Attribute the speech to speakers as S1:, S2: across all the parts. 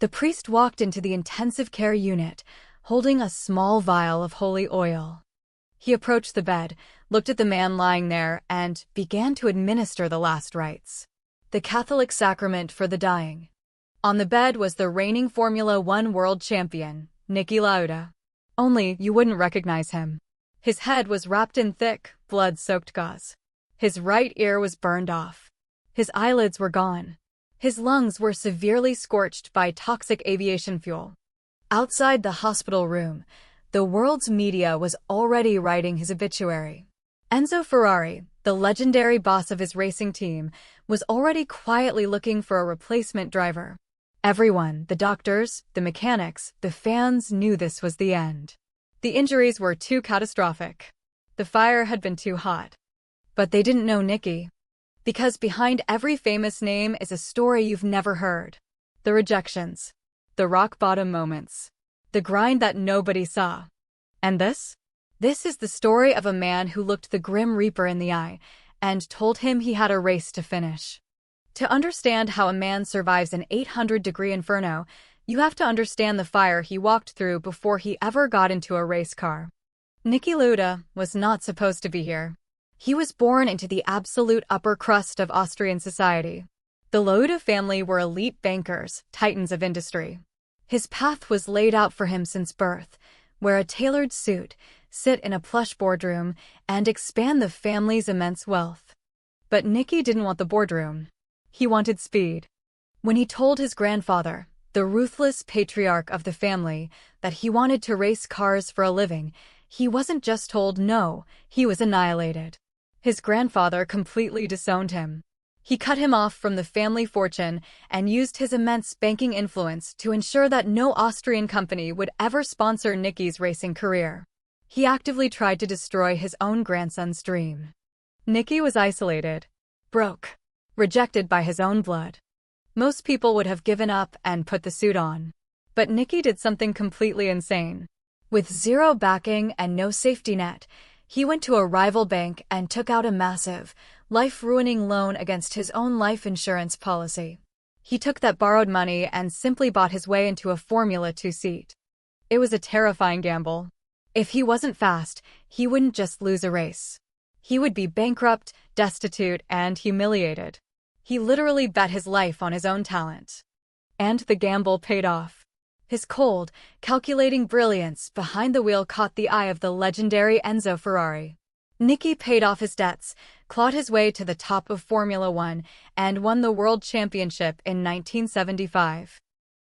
S1: The priest walked into the intensive care unit, holding a small vial of holy oil. He approached the bed, looked at the man lying there, and began to administer the last rites, the Catholic sacrament for the dying. On the bed was the reigning Formula One World Champion, Niki Lauda. Only you wouldn't recognize him. His head was wrapped in thick, blood-soaked gauze. His right ear was burned off. His eyelids were gone. His lungs were severely scorched by toxic aviation fuel. Outside the hospital room, the world's media was already writing his obituary. Enzo Ferrari, the legendary boss of his racing team, was already quietly looking for a replacement driver. Everyone, the doctors, the mechanics, the fans, knew this was the end. The injuries were too catastrophic. The fire had been too hot. But they didn't know Niki. Because behind every famous name is a story you've never heard. The rejections. The rock-bottom moments. The grind that nobody saw. And this? This is the story of a man who looked the Grim Reaper in the eye and told him he had a race to finish. To understand how a man survives an 800-degree inferno, you have to understand the fire he walked through before he ever got into a race car. Niki Lauda was not supposed to be here. He was born into the absolute upper crust of Austrian society. The Lauda family were elite bankers, titans of industry. His path was laid out for him since birth: wear a tailored suit, sit in a plush boardroom, and expand the family's immense wealth. But Niki didn't want the boardroom. He wanted speed. When he told his grandfather, the ruthless patriarch of the family, that he wanted to race cars for a living, he wasn't just told no, he was annihilated. His grandfather completely disowned him. He cut him off from the family fortune and used his immense banking influence to ensure that no Austrian company would ever sponsor Niki's racing career. He actively tried to destroy his own grandson's dream. Niki was isolated, broke, rejected by his own blood. Most people would have given up and put the suit on. But Niki did something completely insane. With zero backing and no safety net, he went to a rival bank and took out a massive, life-ruining loan against his own life insurance policy. He took that borrowed money and simply bought his way into a Formula 2 seat. It was a terrifying gamble. If he wasn't fast, he wouldn't just lose a race. He would be bankrupt, destitute, and humiliated. He literally bet his life on his own talent. And the gamble paid off. His cold, calculating brilliance behind the wheel caught the eye of the legendary Enzo Ferrari. Niki paid off his debts, clawed his way to the top of Formula One, and won the World Championship in 1975.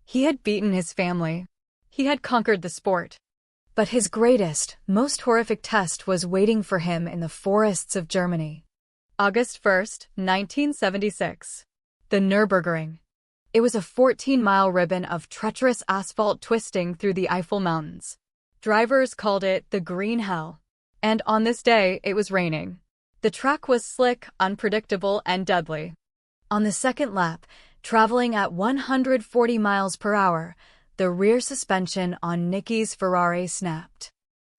S1: He had beaten his family. He had conquered the sport. But his greatest, most horrific test was waiting for him in the forests of Germany. August 1, 1976. The Nürburgring. It was a 14-mile ribbon of treacherous asphalt twisting through the Eifel Mountains. Drivers called it the Green Hell. And on this day, it was raining. The track was slick, unpredictable, and deadly. On the second lap, traveling at 140 miles per hour, the rear suspension on Niki's Ferrari snapped.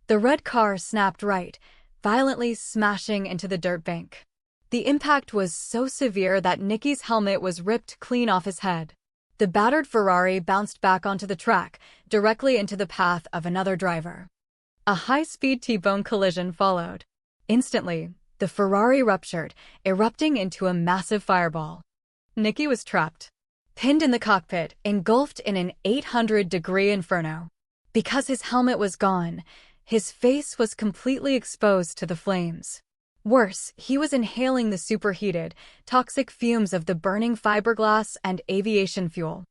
S1: The red car snapped right, violently smashing into the dirt bank. The impact was so severe that Niki's helmet was ripped clean off his head. The battered Ferrari bounced back onto the track, directly into the path of another driver. A high-speed T-bone collision followed. Instantly, the Ferrari ruptured, erupting into a massive fireball. Niki was trapped, pinned in the cockpit, engulfed in an 800-degree inferno. Because his helmet was gone, his face was completely exposed to the flames. Worse, he was inhaling the superheated, toxic fumes of the burning fiberglass and aviation fuel.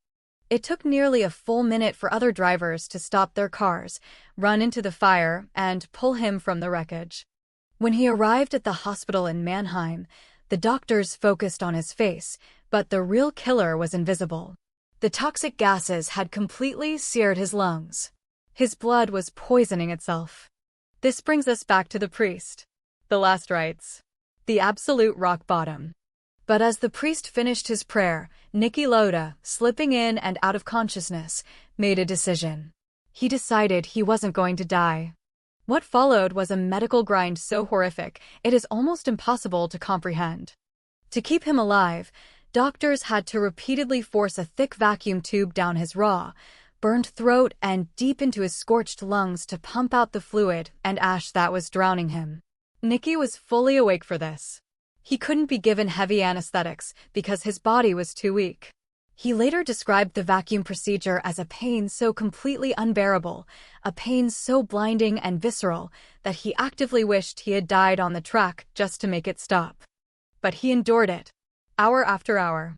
S1: It took nearly a full minute for other drivers to stop their cars, run into the fire, and pull him from the wreckage. When he arrived at the hospital in Mannheim, the doctors focused on his face, but the real killer was invisible. The toxic gases had completely seared his lungs. His blood was poisoning itself. This brings us back to the priest. The Last Rites. The absolute rock bottom. But as the priest finished his prayer, Niki Lauda, slipping in and out of consciousness, made a decision. He decided he wasn't going to die. What followed was a medical grind so horrific, it is almost impossible to comprehend. To keep him alive, Doctors had to repeatedly force a thick vacuum tube down his raw, burned throat and deep into his scorched lungs to pump out the fluid and ash that was drowning him. Niki was fully awake for this. He couldn't be given heavy anesthetics because his body was too weak. He later described the vacuum procedure as a pain so completely unbearable, a pain so blinding and visceral, that he actively wished he had died on the track just to make it stop. But he endured it, hour after hour.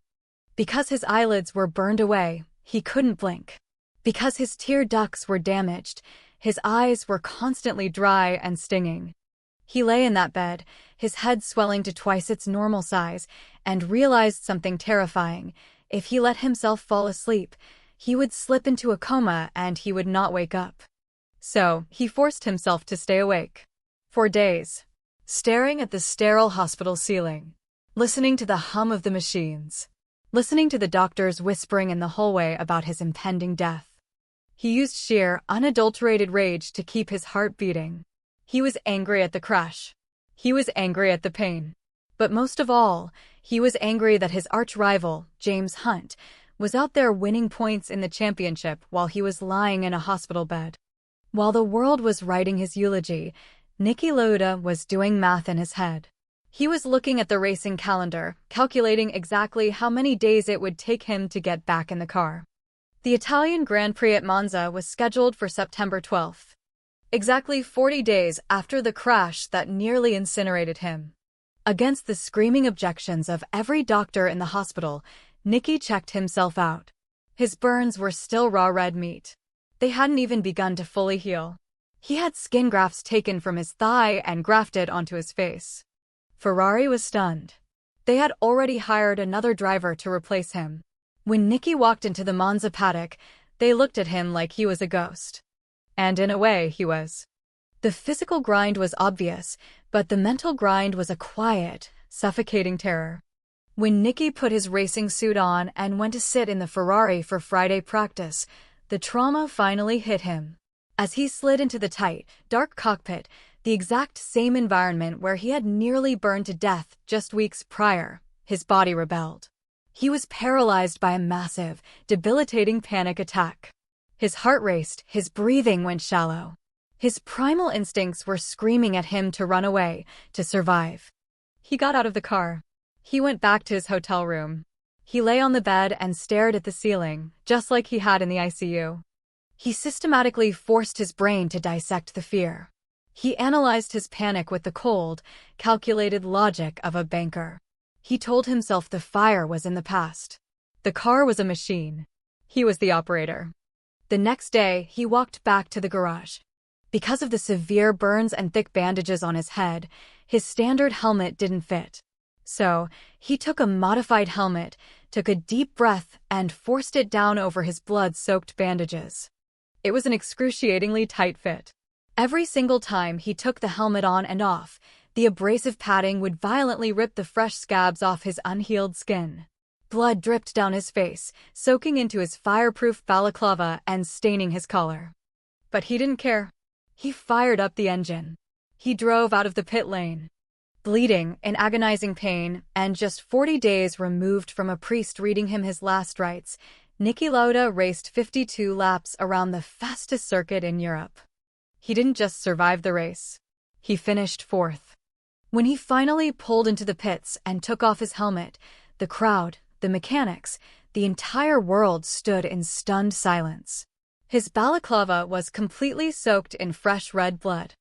S1: Because his eyelids were burned away, he couldn't blink. Because his tear ducts were damaged, his eyes were constantly dry and stinging. He lay in that bed, his head swelling to twice its normal size, and realized something terrifying. If he let himself fall asleep, he would slip into a coma and he would not wake up. So, he forced himself to stay awake. For days, staring at the sterile hospital ceiling, listening to the hum of the machines, listening to the doctors whispering in the hallway about his impending death. He used sheer, unadulterated rage to keep his heart beating. He was angry at the crash. He was angry at the pain. But most of all, he was angry that his arch-rival, James Hunt, was out there winning points in the championship while he was lying in a hospital bed. While the world was writing his eulogy, Niki Lauda was doing math in his head. He was looking at the racing calendar, calculating exactly how many days it would take him to get back in the car. The Italian Grand Prix at Monza was scheduled for September 12th, exactly 40 days after the crash that nearly incinerated him. Against the screaming objections of every doctor in the hospital, Niki checked himself out. His burns were still raw red meat. They hadn't even begun to fully heal. He had skin grafts taken from his thigh and grafted onto his face. Ferrari was stunned. They had already hired another driver to replace him. When Niki walked into the Monza paddock, they looked at him like he was a ghost. And in a way, he was. The physical grind was obvious, but the mental grind was a quiet, suffocating terror. When Niki put his racing suit on and went to sit in the Ferrari for Friday practice, the trauma finally hit him. As he slid into the tight, dark cockpit, the exact same environment where he had nearly burned to death just weeks prior, his body rebelled. He was paralyzed by a massive, debilitating panic attack. His heart raced, his breathing went shallow. His primal instincts were screaming at him to run away, to survive. He got out of the car. He went back to his hotel room. He lay on the bed and stared at the ceiling, just like he had in the ICU. He systematically forced his brain to dissect the fear. He analyzed his panic with the cold, calculated logic of a banker. He told himself the fire was in the past. The car was a machine. He was the operator. The next day, he walked back to the garage. Because of the severe burns and thick bandages on his head, his standard helmet didn't fit. So, he took a modified helmet, took a deep breath, and forced it down over his blood-soaked bandages. It was an excruciatingly tight fit. Every single time he took the helmet on and off, the abrasive padding would violently rip the fresh scabs off his unhealed skin. Blood dripped down his face, soaking into his fireproof balaclava and staining his collar. But he didn't care. He fired up the engine. He drove out of the pit lane. Bleeding, in agonizing pain, and just 40 days removed from a priest reading him his last rites, Niki Lauda raced 52 laps around the fastest circuit in Europe. He didn't just survive the race. He finished fourth. When he finally pulled into the pits and took off his helmet, the crowd, the mechanics, the entire world stood in stunned silence. His balaclava was completely soaked in fresh red blood.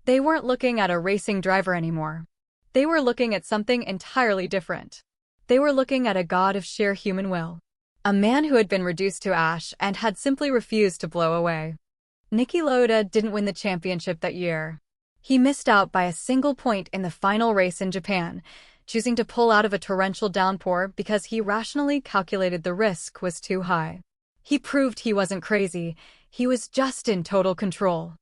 S1: They weren't looking at a racing driver anymore. They were looking at something entirely different. They were looking at a god of sheer human will. A man who had been reduced to ash and had simply refused to blow away. Niki Lauda didn't win the championship that year. He missed out by a single point in the final race in Japan, choosing to pull out of a torrential downpour because he rationally calculated the risk was too high. He proved he wasn't crazy, he was just in total control.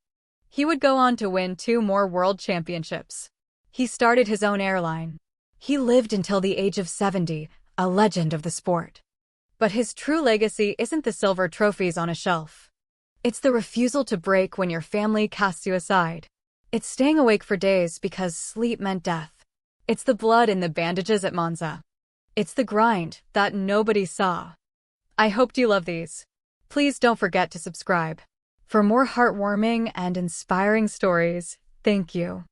S1: He would go on to win 2 more world championships. He started his own airline. He lived until the age of 70, a legend of the sport. But his true legacy isn't the silver trophies on a shelf. It's the refusal to break when your family casts you aside. It's staying awake for days because sleep meant death. It's the blood in the bandages at Monza. It's the grind that nobody saw. I hoped you love these. Please don't forget to subscribe. For more heartwarming and inspiring stories, thank you.